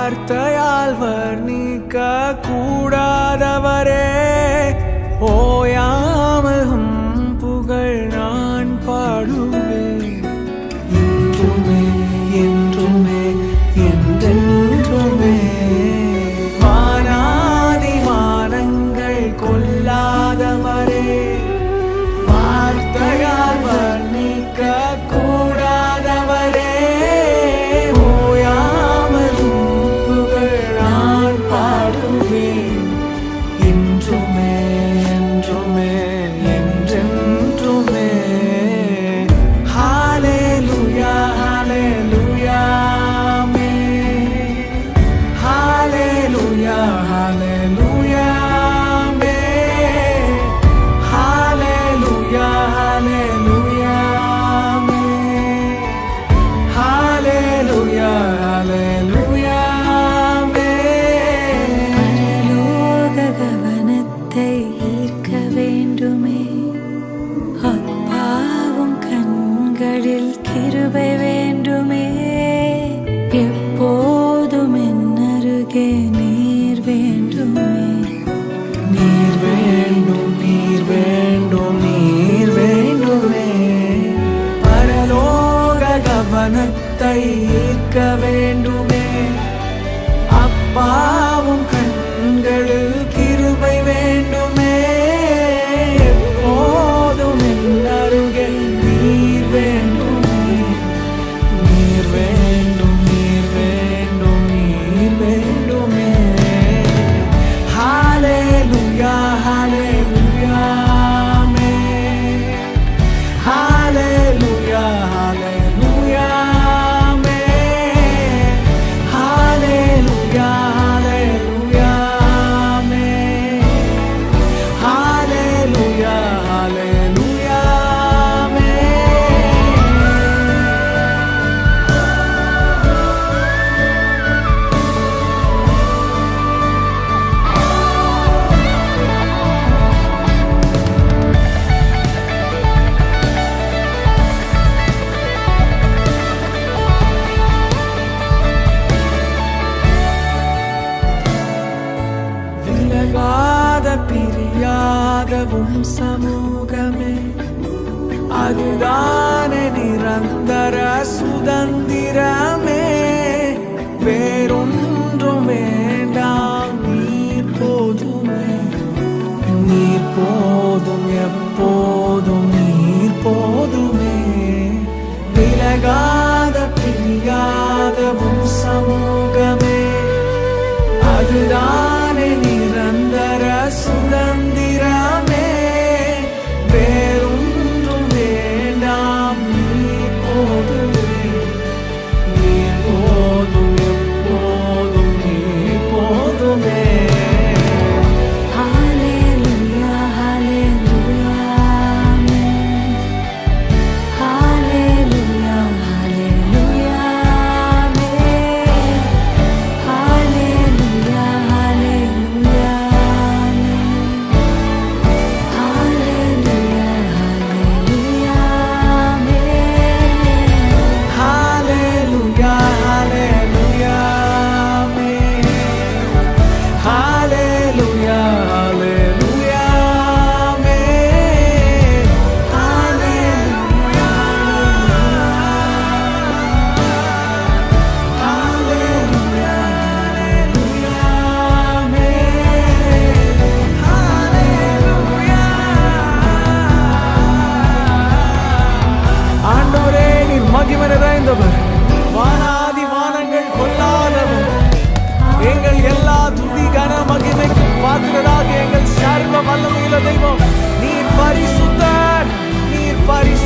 வார்த்தையால் வர்ணிக்க கூடாதவரே, ஓயாமல் புகழ் நான் பாடுவேன். என்றுமே என்றுமே என்றென்றுமே வானாதி வானங்கள் கொள்ளாதவரே, வார்த்தையால் வர்ணிக்க கூடாதவரே, ஓயாமல் புகழ் நான் பாடுவேன். என்றுமே என்றுமே என்றென்றுமே. ஹல்லேலூயா ஹல்லேலூயா ஆமென். ஹல்லேலூயா ஹல்லேலூயா ஆமென். ஹல்லேலூயா ஹல்லேலூயா ஆமென். ஹல்லேலூயா ஹல்லேலூயா ஆமென். பரலோக கவனத்தை ஈர்க்க வேண்டுமே, அப்பாவும் கண்களில் கிருபை வேண்டுமே, எப்போதும் என் அருகே நீர் வேண்டுமே. நீர் வேண்டும் நீர் வேண்டும் நீர் வேண்டுமே. பரலோக கவனத்தை ஈர்க்க வேண்டுமே, அப்பாவும் கண்களில் கிருபை வேண்டுமே, எப்போதும் என் அருகே நீர் வேண்டுமே. நீர் வேண்டும் நீர் வேண்டும் நீர் வேண்டுமே. ஹல்லேலூயா ஹல்லேலூயா ஆமென். ஹல்லேலூயா ஹல்லேலூயா ஆமென். ஹல்லேலூயா ஹல்லேலூயா ஆமென். ஹல்லேலூயா ஹல்லேலூயா ஆமென். விலகாத பிரியாத சமூகமே, அதுதானே நிரந்தர சுதந்திரமே. வேறொன்றும் வேண்டாம், நீர் போதுமே. நீர் போதும் எப்போதும் நீர் போதுமே. விலகாத பிரியாத சமூகமே, அதுதானே நிரந்தர சுதந்திரமே. வேறொன்றும் வேண்டாம், நீர் போதுமே. நீர் போதும் எப்போதும் நீர் போதுமே. ஹல்லேலூயா ஹல்லேலூயா ஆமென். ஹல்லேலூயா ஹல்லேலூயா ஆமென். ஹல்லேலூயா ஹல்லேலூயா ஆமென். ஹல்லேலூயா ஹல்லேலூயா ஆமென். ஹல்லேலூயா ஹல்லேலூயா ஆமென். ஹல்லேலூயா ஹல்லேலூயா ஆமென். ஹல்லேலூயா ஹல்லேலூயா ஹல்லேலூயா ஆமென். ஹல்லேலூயா. ஆண்டவரே, நீர் மகிமை நிறைந்தவர், வானாதி வானங்கள் கொள்ளாதவர், எங்கள் எல்லா துதி கன மகிமைக்கு பாத்திரராக எங்கள் சர்வ வல்லமையுள்ள தெய்வம், நீர் பரிசுத்தர், நீர் பரிசுத்தர்.